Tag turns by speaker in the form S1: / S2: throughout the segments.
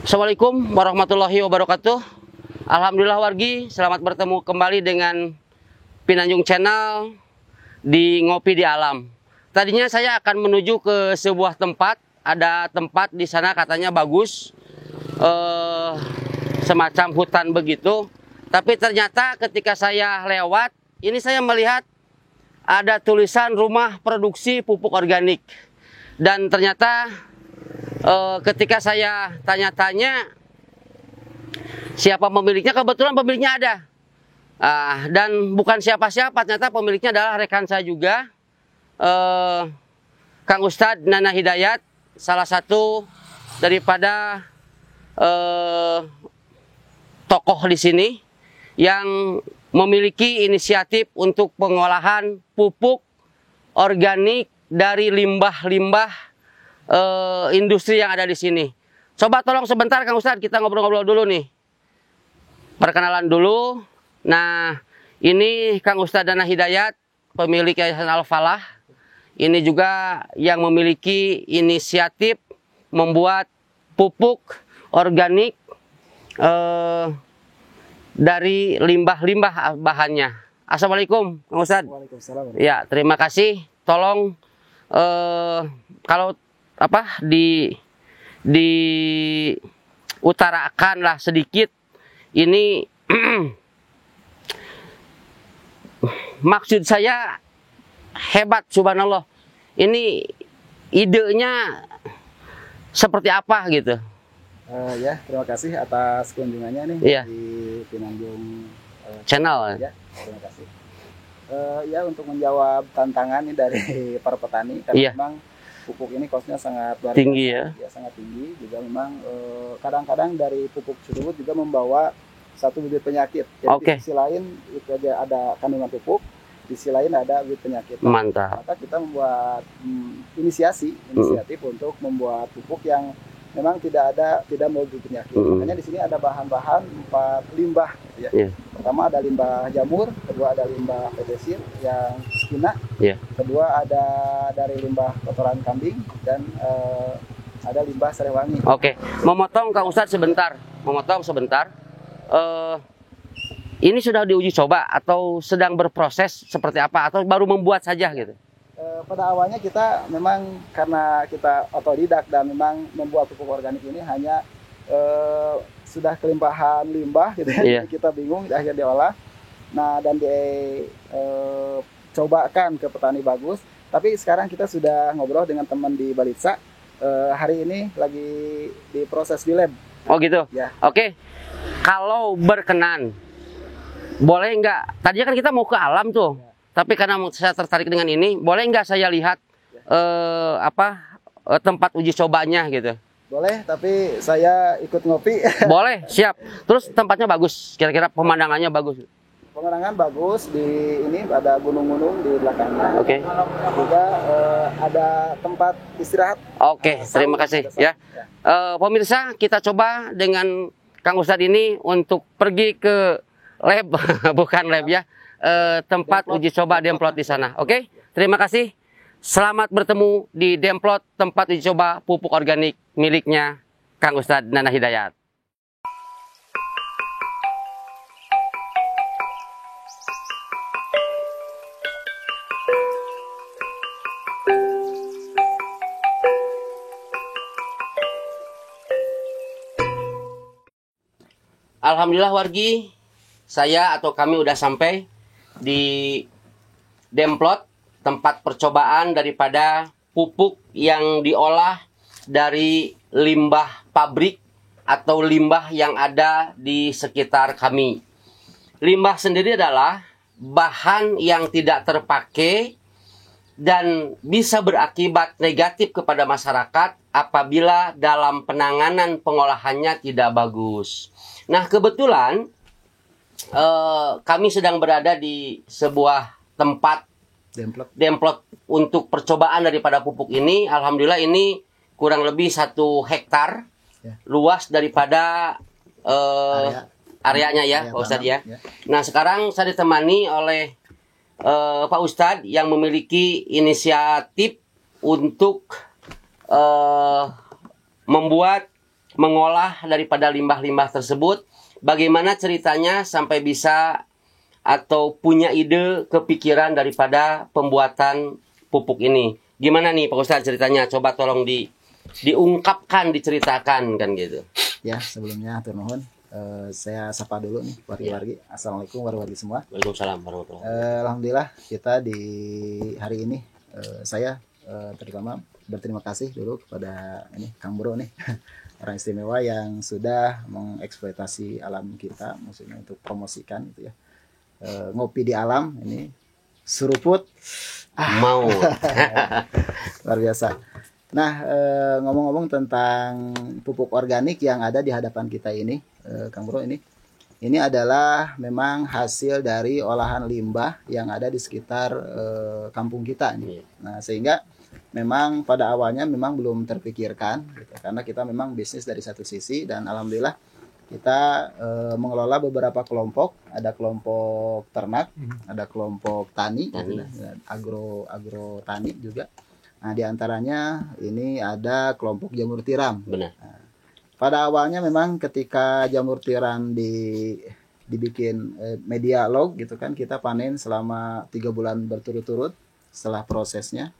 S1: Assalamualaikum warahmatullahi wabarakatuh. Alhamdulillah wargi, selamat bertemu kembali dengan Pinanjung Channel di Ngopi di Alam. Tadinya saya akan menuju ke sebuah tempat, ada tempat di sana katanya bagus, semacam hutan begitu. Tapi ternyata ketika saya lewat, ini saya melihat ada tulisan rumah produksi pupuk organik. Dan ternyata ketika saya tanya-tanya siapa pemiliknya, kebetulan pemiliknya ada. Dan bukan siapa-siapa, ternyata pemiliknya adalah rekan saya juga, Kang Ustadz Nana Hidayat, salah satu daripada tokoh di sini yang memiliki inisiatif untuk pengolahan pupuk organik dari limbah-limbah industri yang ada di sini. Coba tolong sebentar Kang Ustadz, kita ngobrol-ngobrol dulu nih. Perkenalan dulu. Nah, ini Kang Ustadz Nana Hidayat, pemilik Yayasan Al-Falah. Ini juga yang memiliki inisiatif membuat pupuk organik dari limbah-limbah bahannya. Assalamualaikum Kang Ustadz.
S2: Waalaikumsalam.
S1: Ya, terima kasih. Tolong kalau diutarakan lah sedikit ini maksud saya hebat, subhanallah. Ini idenya seperti apa gitu?
S2: Ya, terima kasih atas kunjungannya nih di Pinanjung
S1: Channel.
S2: Ya, terima kasih. Ya, untuk menjawab tantangan nih dari para petani, karena memang pupuk ini kosnya sangat
S1: tinggi ya,
S2: sangat tinggi. Juga memang kadang-kadang dari pupuk tersebut juga membawa satu bibit penyakit. Jadi di sisi lain itu aja ada kandungan pupuk, di sisi lain ada bibit penyakit.
S1: Mantap.
S2: Maka kita membuat inisiatif untuk membuat pupuk yang memang tidak mengandung penyakit. Makanya di sini ada bahan-bahan 4 limbah. Ya. Pertama ada limbah jamur, kedua ada limbah pedesir yang skina, kedua ada dari limbah kotoran kambing, dan ada limbah serewangi.
S1: Oke, memotong Kang Ustadz sebentar, ini sudah diuji coba atau sedang berproses seperti apa, atau baru membuat saja gitu?
S2: Pada awalnya kita memang karena kita otodidak dan memang membuat pupuk organik ini hanya sudah kelimpahan limbah gitu ya. Kita bingung, akhirnya diolah. Nah, dan cobakan ke petani bagus. Tapi sekarang kita sudah ngobrol dengan teman di Balitsa. Hari ini lagi diproses di lab.
S1: Oh gitu?
S2: Ya.
S1: Oke. Kalau berkenan, boleh nggak? Tadinya kan kita mau ke alam tuh. Tapi karena saya tertarik dengan ini, boleh nggak saya lihat tempat uji cobanya gitu?
S2: Boleh, tapi saya ikut ngopi.
S1: Boleh, siap. Terus tempatnya bagus, kira-kira pemandangannya bagus?
S2: Pemandangan bagus, di ini ada gunung-gunung di belakangnya.
S1: Oke.
S2: Juga ada tempat istirahat.
S1: Oke, terima kasih ya. Pemirsa, kita coba dengan Kang Ustadz ini untuk pergi ke lab, bukan lab ya. Tempat uji coba Demplot di sana. Oke, terima kasih. Selamat bertemu di Demplot, tempat uji coba pupuk organik miliknya Kang Ustadz Nana Hidayat. Alhamdulillah wargi, saya atau kami udah sampai di Demplot, tempat percobaan daripada pupuk yang diolah dari limbah pabrik atau limbah yang ada di sekitar kami. Limbah sendiri adalah bahan yang tidak terpakai dan bisa berakibat negatif kepada masyarakat apabila dalam penanganan pengolahannya tidak bagus. Nah, kebetulan kami sedang berada di sebuah tempat Demplot untuk percobaan daripada pupuk ini. Alhamdulillah ini kurang lebih 1 hektar luas daripada areanya ya, Pak Ustadz ya. Nah, sekarang saya ditemani oleh Pak Ustadz yang memiliki inisiatif untuk membuat mengolah daripada limbah-limbah tersebut. Bagaimana ceritanya sampai bisa atau punya ide kepikiran daripada pembuatan pupuk ini? Gimana nih Pak Ustadz ceritanya? Coba tolong diungkapkan, diceritakan kan gitu.
S2: Ya, sebelumnya hatur nuhun. Saya sapa dulu nih wargi-wargi. Assalamualaikum warahmatullahi semua.
S1: Waalaikumsalam warahmatullahi wabarakatuh.
S2: Alhamdulillah kita di hari ini saya terutama berterima kasih dulu kepada ini Kang Bro nih orang istimewa yang sudah mengeksploitasi alam kita, maksudnya untuk promosikan gitu ya. Ngopi di alam ini suruput
S1: mau
S2: luar biasa. Nah, ngomong-ngomong tentang pupuk organik yang ada di hadapan kita ini, Kang Bro, ini adalah memang hasil dari olahan limbah yang ada di sekitar kampung kita ini. Nah, sehingga memang pada awalnya memang belum terpikirkan, gitu, karena kita memang bisnis dari satu sisi, dan alhamdulillah kita mengelola beberapa kelompok. Ada kelompok ternak, ada kelompok tani. Gitu, agro tani juga. Nah, diantaranya ini ada kelompok jamur tiram.
S1: Benar.
S2: Nah, pada awalnya memang ketika jamur tiram dibikin media log gitu kan, kita panen selama 3 bulan berturut-turut setelah prosesnya.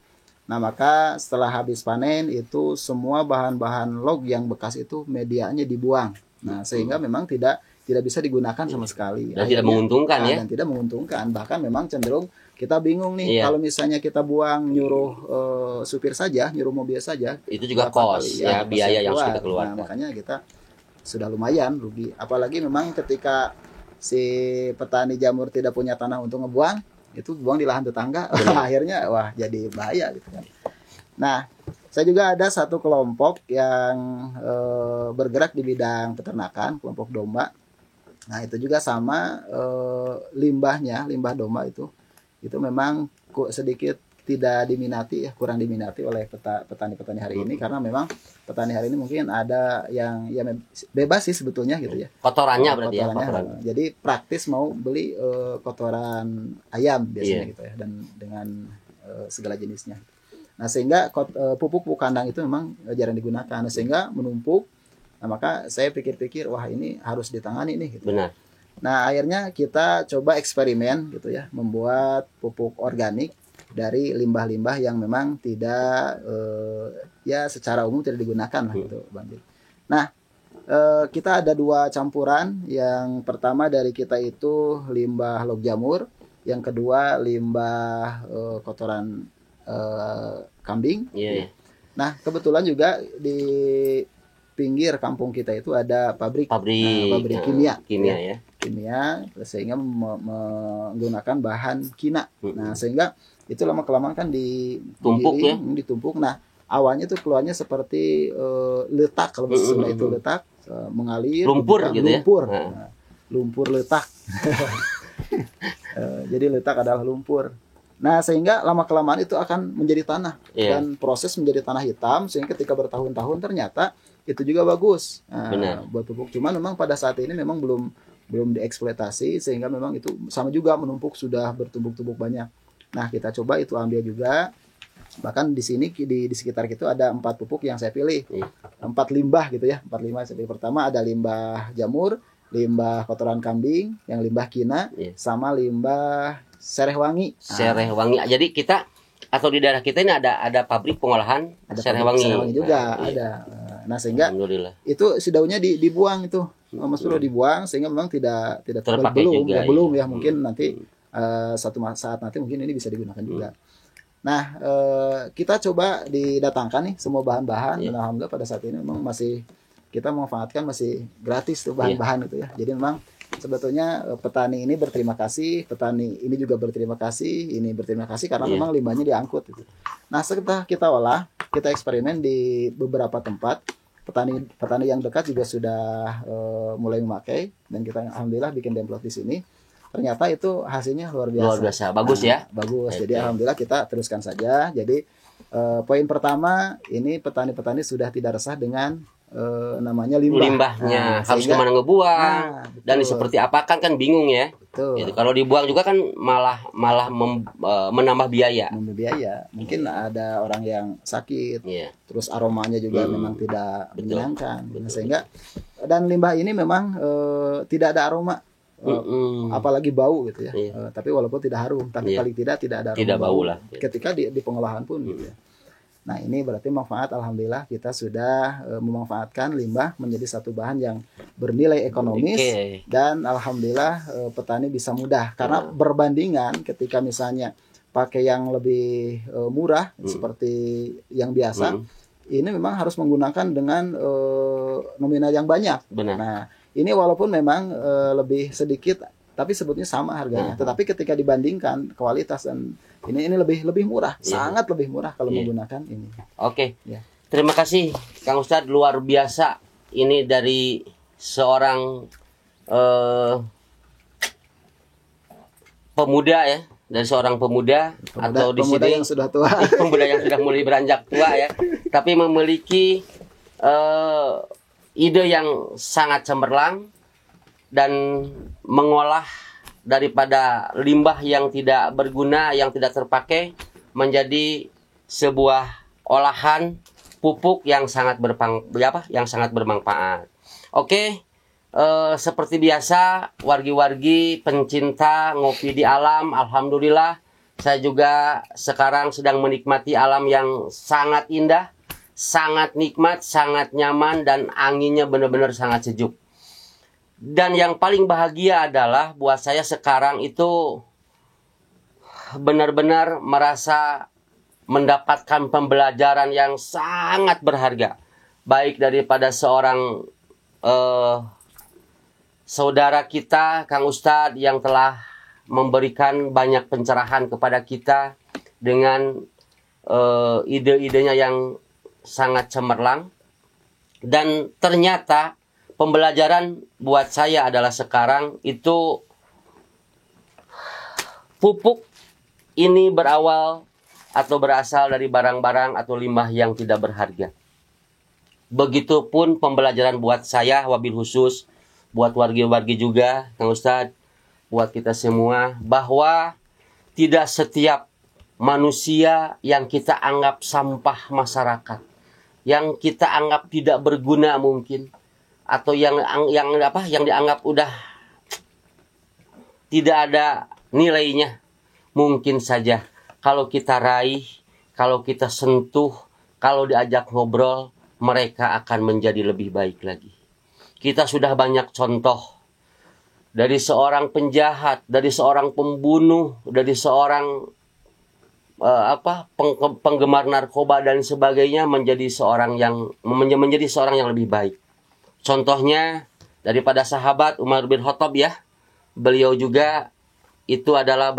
S2: Nah, maka setelah habis panen itu semua bahan-bahan log yang bekas itu medianya dibuang. Nah, sehingga memang tidak bisa digunakan sama sekali.
S1: Dan tidak menguntungkan ya.
S2: Dan tidak menguntungkan. Bahkan memang cenderung kita bingung nih, kalau misalnya kita buang, nyuruh supir saja, nyuruh mobil saja,
S1: itu juga cost ya, biaya yang harus kita keluarkan.
S2: Nah, makanya kita sudah lumayan rugi. Apalagi memang ketika si petani jamur tidak punya tanah untuk ngebuang, itu buang di lahan tetangga, akhirnya wah jadi bahaya gitu kan. Nah, saya juga ada satu kelompok yang bergerak di bidang peternakan, kelompok domba. Nah, itu juga sama, limbah domba itu memang sedikit tidak diminati ya, kurang diminati oleh petani-petani hari ini, karena memang petani hari ini mungkin ada yang ya bebas sih sebetulnya gitu ya.
S1: Kotorannya berarti ya.
S2: Jadi praktis mau beli kotoran ayam biasanya gitu ya, dan dengan segala jenisnya. Nah, sehingga pupuk kandang itu memang jarang digunakan, sehingga menumpuk. Nah, maka saya pikir-pikir, wah ini harus ditangani nih gitu.
S1: Benar.
S2: Nah, akhirnya kita coba eksperimen gitu ya, membuat pupuk organik dari limbah-limbah yang memang tidak ya secara umum tidak digunakan lah gitu, Bang. Nah, kita ada 2 campuran. Yang pertama dari kita itu limbah log jamur, yang kedua limbah kotoran kambing.
S1: Yeah.
S2: Nah, kebetulan juga di pinggir kampung kita itu ada pabrik kimia ya. Kimia, sehingga menggunakan bahan kina. Nah, sehingga itu lama-kelamaan kan ditumpuk. Nah, awalnya tuh keluarnya seperti letak, kalau bahasa Sunda itu letak, mengalir
S1: lumpur gitu
S2: lumpur.
S1: Ya.
S2: Nah, lumpur letak. Jadi letak adalah lumpur. Nah, sehingga lama-kelamaan itu akan menjadi tanah, dan proses menjadi tanah hitam, sehingga ketika bertahun-tahun ternyata itu juga bagus buat pupuk. Cuman memang pada saat ini memang belum dieksploitasi, sehingga memang itu sama juga menumpuk, sudah bertumbuk-tumbuk banyak. Nah, kita coba itu ambil juga. Bahkan di sini di sekitar itu ada 4 pupuk yang saya pilih. 4 limbah gitu ya. 4 limbah. Jadi pertama ada limbah jamur, limbah kotoran kambing, yang limbah kina, sama limbah sereh wangi.
S1: Sereh wangi. Jadi kita atau di daerah kita ini ada pabrik pengolahan sereh wangi.
S2: Sereh wangi juga ada. Nah, sehingga itu si daunnya dibuang itu, Mas Bro, dibuang, sehingga memang tidak
S1: terpakai
S2: belum ya mungkin nanti satu saat nanti mungkin ini bisa digunakan juga. Nah, kita coba didatangkan nih semua bahan-bahan, dan alhamdulillah pada saat ini memang masih kita memanfaatkan masih gratis tuh bahan-bahan itu ya. Jadi memang sebetulnya petani ini berterima kasih, petani ini juga berterima kasih, ini berterima kasih karena memang limbahnya diangkut gitu. Nah, setelah kita olah, kita eksperimen di beberapa tempat, petani yang dekat juga sudah mulai memakai, dan kita alhamdulillah bikin demplot di sini. Ternyata itu hasilnya luar biasa.
S1: Bagus ya.
S2: Bagus. Jadi alhamdulillah kita teruskan saja. Jadi poin pertama, ini petani-petani sudah tidak resah dengan namanya limbahnya,
S1: harus kemana ngebuang, dan seperti apa kan bingung ya. Gitu. Kalau dibuang juga kan malah menambah biaya.
S2: Mungkin ada orang yang sakit, terus aromanya juga memang tidak menyenangkan, sehingga dan limbah ini memang tidak ada aroma, apalagi bau gitu ya. Tapi walaupun tidak harum, tapi paling tidak ada aroma,
S1: tidak bau lah.
S2: Ketika di pengolahan pun gitu ya. Nah ini berarti manfaat, alhamdulillah kita sudah memanfaatkan limbah menjadi satu bahan yang bernilai ekonomis, dan alhamdulillah petani bisa mudah karena berbandingan ketika misalnya pakai yang lebih murah seperti yang biasa, ini memang harus menggunakan dengan nominal yang banyak.
S1: Benar.
S2: Nah ini walaupun memang lebih sedikit tapi sebetulnya sama harganya. Tetapi ketika dibandingkan kualitas dan ini lebih murah, sangat lebih murah kalau menggunakan ini.
S1: Oke. Terima kasih Kang Ustadz, luar biasa ini dari seorang pemuda ya, dari seorang pemuda atau di sini
S2: yang sudah tua.
S1: Pemuda yang sudah mulai beranjak tua ya, tapi memiliki ide yang sangat cemerlang dan mengolah daripada limbah yang tidak berguna, yang tidak terpakai menjadi sebuah olahan pupuk yang sangat bermanfaat. Oke, seperti biasa wargi-wargi pencinta ngopi di alam, alhamdulillah saya juga sekarang sedang menikmati alam yang sangat indah, sangat nikmat, sangat nyaman, dan anginnya benar-benar sangat sejuk. Dan yang paling bahagia adalah buat saya sekarang itu benar-benar merasa mendapatkan pembelajaran yang sangat berharga, baik daripada seorang saudara kita Kang Ustadz yang telah memberikan banyak pencerahan kepada kita dengan ide-idenya yang sangat cemerlang. Dan ternyata pembelajaran buat saya adalah sekarang itu pupuk ini berawal atau berasal dari barang-barang atau limbah yang tidak berharga. Begitupun pembelajaran buat saya, wabil khusus buat wargi-wargi juga, Kang Ustadz, buat kita semua, bahwa tidak setiap manusia yang kita anggap sampah masyarakat, yang kita anggap tidak berguna mungkin, atau yang dianggap udah tidak ada nilainya, mungkin saja kalau kita raih, kalau kita sentuh, kalau diajak ngobrol, mereka akan menjadi lebih baik lagi. Kita sudah banyak contoh dari seorang penjahat, dari seorang pembunuh, dari seorang penggemar narkoba dan sebagainya menjadi seorang yang lebih baik. Contohnya daripada sahabat Umar bin Khattab ya, beliau juga itu adalah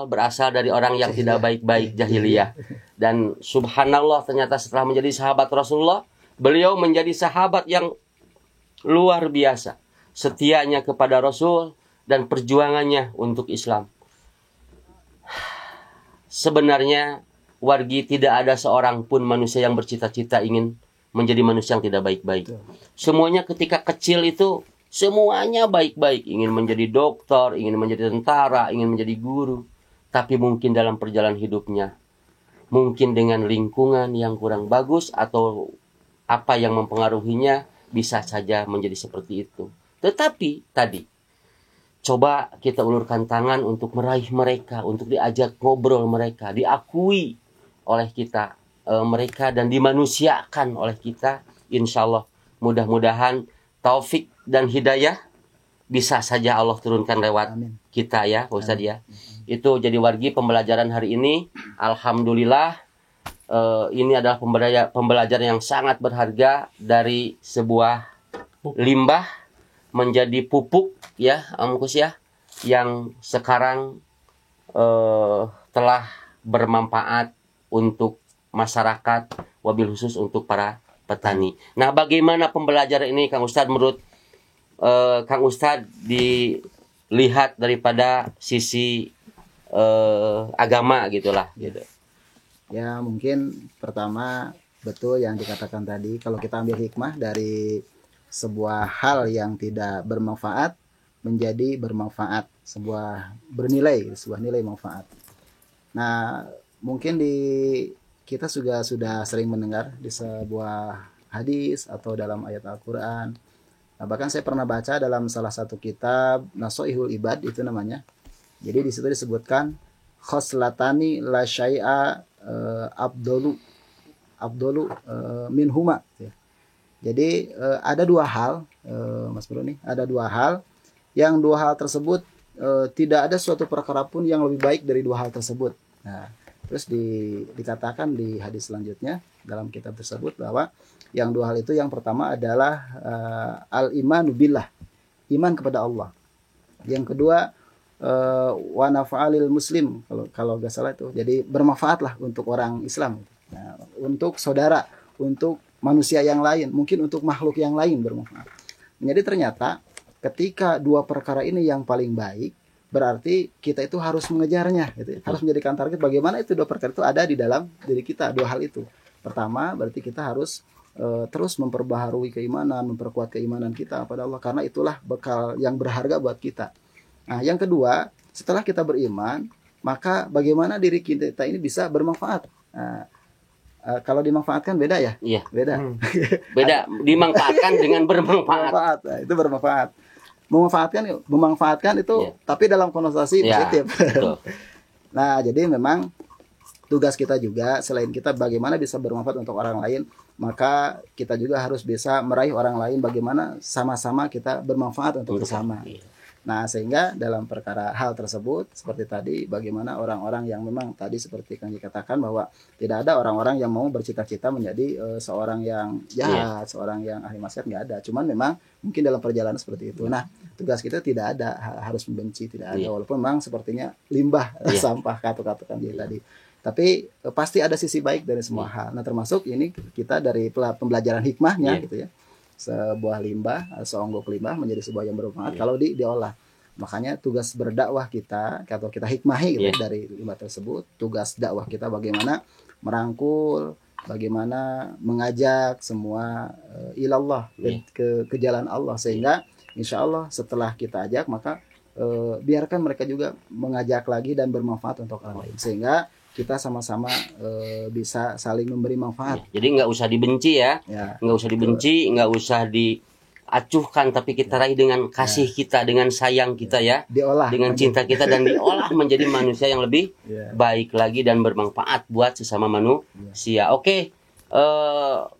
S1: berasal dari orang yang tidak baik-baik, jahiliyah. Dan subhanallah ternyata setelah menjadi sahabat Rasulullah, beliau menjadi sahabat yang luar biasa, setianya kepada Rasul dan perjuangannya untuk Islam. Sebenarnya wargi tidak ada seorang pun manusia yang bercita-cita ingin menjadi manusia yang tidak baik-baik. Semuanya ketika kecil itu semuanya baik-baik, ingin menjadi dokter, ingin menjadi tentara, ingin menjadi guru. Tapi mungkin dalam perjalanan hidupnya, mungkin dengan lingkungan yang kurang bagus atau apa yang mempengaruhinya, bisa saja menjadi seperti itu. Tetapi tadi, coba kita ulurkan tangan untuk meraih mereka, untuk diajak ngobrol mereka, diakui oleh kita mereka dan dimanusiakan oleh kita. Insya Allah mudah-mudahan taufik dan hidayah bisa saja Allah turunkan lewat kita ya Ustadz ya. Itu jadi wargi pembelajaran hari ini. Alhamdulillah ini adalah pembelajaran yang sangat berharga dari sebuah limbah menjadi pupuk ya Amkus ya, yang sekarang telah bermanfaat untuk masyarakat, wabil khusus untuk para petani. Nah, bagaimana pembelajaran ini Kang Ustadz menurut Kang Ustadz dilihat daripada sisi agama gitulah gitu.
S2: Ya, mungkin pertama betul yang dikatakan tadi. Kalau kita ambil hikmah dari sebuah hal yang tidak bermanfaat menjadi bermanfaat, sebuah nilai manfaat. Nah, mungkin kita sudah sering mendengar di sebuah hadis atau dalam ayat Al-Qur'an. Nah, bahkan saya pernah baca dalam salah satu kitab Nasoihul Ibad itu namanya. Jadi di situ disebutkan khoslatani la syai'a abdolu minhuma. Jadi ada dua hal, Mas Bro nih, ada dua hal yang dua hal tersebut tidak ada suatu perkara pun yang lebih baik dari dua hal tersebut. Nah, terus dikatakan di hadis selanjutnya dalam kitab tersebut bahwa yang dua hal itu yang pertama adalah al-imanu billah, iman kepada Allah. Yang kedua wa nafa'alil muslim, kalau nggak salah itu. Jadi bermanfaatlah untuk orang Islam. Nah, untuk saudara, untuk manusia yang lain, mungkin untuk makhluk yang lain bermanfaat. Jadi ternyata ketika dua perkara ini yang paling baik, berarti kita itu harus mengejarnya, gitu. Harus menjadikan target bagaimana itu dua perkara itu ada di dalam diri kita, dua hal itu. Pertama, berarti kita harus terus memperbaharui keimanan, memperkuat keimanan kita kepada Allah, karena itulah bekal yang berharga buat kita. Nah, yang kedua, setelah kita beriman, maka bagaimana diri kita ini bisa bermanfaat. Nah, kalau dimanfaatkan beda ya? Iya. Beda.
S1: Beda. Dimanfaatkan dengan bermanfaat.
S2: Nah, itu bermanfaat. Memanfaatkan itu, tapi dalam konotasi positif. Nah, jadi memang tugas kita juga, selain kita bagaimana bisa bermanfaat untuk orang lain, maka kita juga harus bisa meraih orang lain bagaimana sama-sama kita bermanfaat untuk sesama. Nah, sehingga dalam perkara hal tersebut seperti tadi, bagaimana orang-orang yang memang tadi seperti yang dikatakan bahwa tidak ada orang-orang yang mau bercita-cita menjadi seorang yang jahat, seorang yang ahli maksiat, nggak ada. Cuman memang mungkin dalam perjalanan seperti itu. Nah, tugas kita tidak ada harus membenci, tidak ada. Walaupun memang sepertinya limbah sampah kata-katakan dia tadi. Tapi pasti ada sisi baik dari semua hal. Nah, termasuk ini kita dari pembelajaran hikmahnya gitu ya. Sebuah limbah, seonggok limbah menjadi sebuah yang bermanfaat kalau diolah. Makanya tugas berdakwah kita, atau kita hikmahi gitu dari limbah tersebut, tugas dakwah kita bagaimana merangkul, bagaimana mengajak semua ilallah, ke jalan Allah, sehingga insya Allah setelah kita ajak maka biarkan mereka juga mengajak lagi dan bermanfaat untuk orang lain, sehingga kita sama-sama bisa saling memberi manfaat.
S1: Jadi nggak usah dibenci nggak usah dibenci, nggak usah diacuhkan, tapi kita raih dengan kasih kita, dengan sayang kita diolah dengan cinta kita, dan diolah menjadi manusia yang lebih baik lagi dan bermanfaat buat sesama manusia. Oke,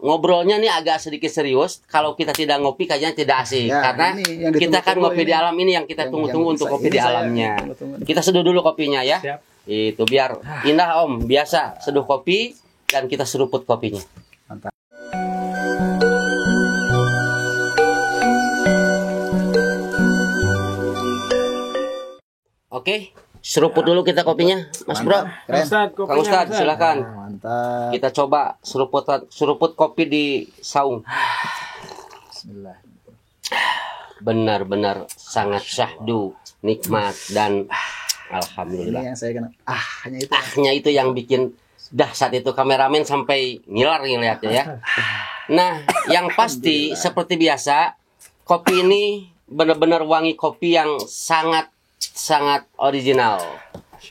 S1: ngobrolnya nih agak sedikit serius. Kalau kita tidak ngopi kayaknya tidak asik, karena kita kan ngopi di alam ini yang kita tunggu-tunggu untuk kopi di alamnya. Kita seduh dulu kopinya ya. Siap. Itu biar indah Om. Biasa seduh kopi dan kita seruput kopinya.
S2: Mantap.
S1: Oke, seruput dulu kita kopinya, Mas Bro. Kang Ustadz, silakan.
S2: Mantap.
S1: Kita coba seruput kopi di saung.
S2: Bismillah.
S1: Benar-benar sangat syahdu, nikmat, dan alhamdulillah.
S2: Ini yang saya kenal.
S1: Ahnya itu yang bikin dahsyat itu, kameramen sampai ngiler ngeliatnya ya. Nah, yang pasti seperti biasa, kopi ini benar-benar wangi kopi yang sangat original,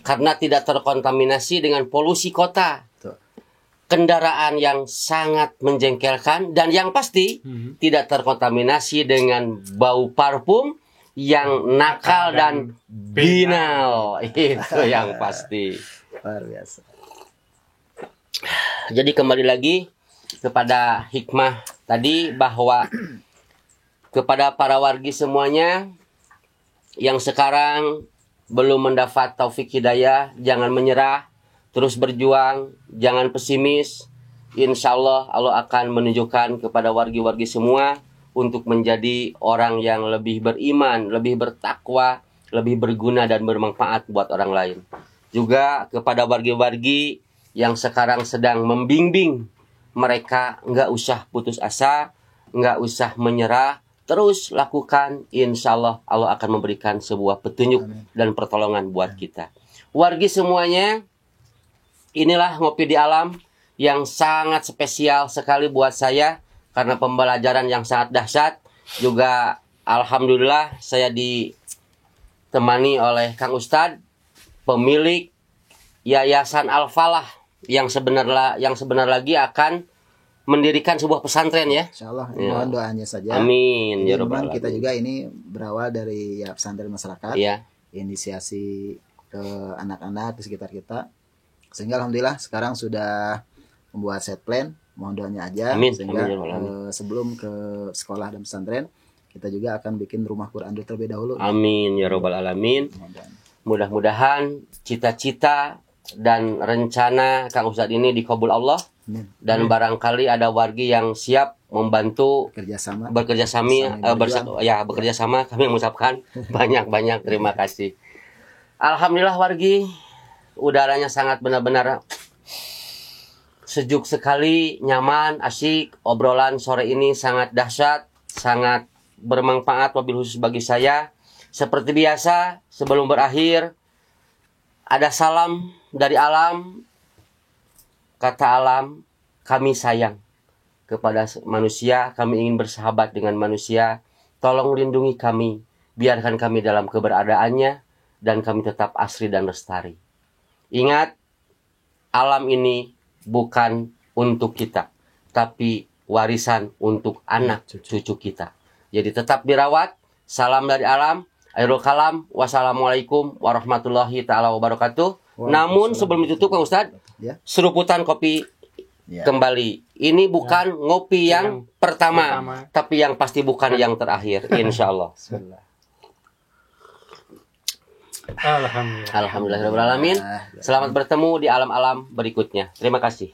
S1: karena tidak terkontaminasi dengan polusi kota, kendaraan yang sangat menjengkelkan, dan yang pasti tidak terkontaminasi dengan bau parfum yang nakal dan binal. Itu yang pasti.
S2: Luar biasa.
S1: Jadi kembali lagi kepada hikmah tadi, bahwa kepada para wargi semuanya yang sekarang belum mendapat taufik hidayah, jangan menyerah, terus berjuang, jangan pesimis. Insya Allah Allah akan menunjukkan kepada wargi-wargi semua untuk menjadi orang yang lebih beriman, lebih bertakwa, lebih berguna dan bermanfaat buat orang lain. Juga kepada wargi-wargi yang sekarang sedang membimbing mereka, nggak usah putus asa, nggak usah menyerah, terus lakukan. Insya Allah Allah akan memberikan sebuah petunjuk dan pertolongan buat kita. Wargi semuanya, inilah Ngopi di Alam yang sangat spesial sekali buat saya karena pembelajaran yang sangat dahsyat. Juga alhamdulillah saya ditemani oleh Kang Ustadz, pemilik Yayasan Al-Falah yang sebenar lagi akan mendirikan sebuah pesantren ya.
S2: Insyaallah, mohon doanya saja.
S1: Amin ya rabbal
S2: Memang kita
S1: alamin.
S2: juga ini berawal dari ya pesantren masyarakat.
S1: Ya.
S2: Inisiasi ke anak-anak di sekitar kita. Sehingga alhamdulillah sekarang sudah membuat set plan, mohon doanya aja.
S1: Amin.
S2: Sehingga
S1: Amin, ya rabbal alamin.
S2: sebelum ke sekolah dan pesantren, kita juga akan bikin rumah Quran dulu terlebih dahulu.
S1: Amin ya rabbal alamin. Mudah-mudahan cita-cita dan rencana Kang Ustadz ini dikabul Allah. Dan barangkali ada wargi yang siap membantu bekerja sama, kami mengucapkan banyak-banyak terima kasih. Alhamdulillah wargi, udaranya sangat benar-benar sejuk sekali, nyaman, asyik. Obrolan sore ini sangat dahsyat, sangat bermanfaat wabil khusus bagi saya. Seperti biasa, sebelum berakhir ada salam dari alam. Kata alam, kami sayang kepada manusia, kami ingin bersahabat dengan manusia. Tolong lindungi kami, biarkan kami dalam keberadaannya, dan kami tetap asri dan lestari. Ingat, alam ini bukan untuk kita, tapi warisan untuk anak cucu kita. Jadi tetap dirawat. Salam dari alam. Akhirul kalam. Wassalamualaikum warahmatullahi ta'ala wabarakatuh. Namun sebelum ditutup Kang Ustadz, seruputan kopi kembali. Ini bukan ngopi yang pertama, tapi yang pasti bukan yang terakhir, insya Allah. Alhamdulillah. Selamat bertemu di alam-alam berikutnya. Terima kasih.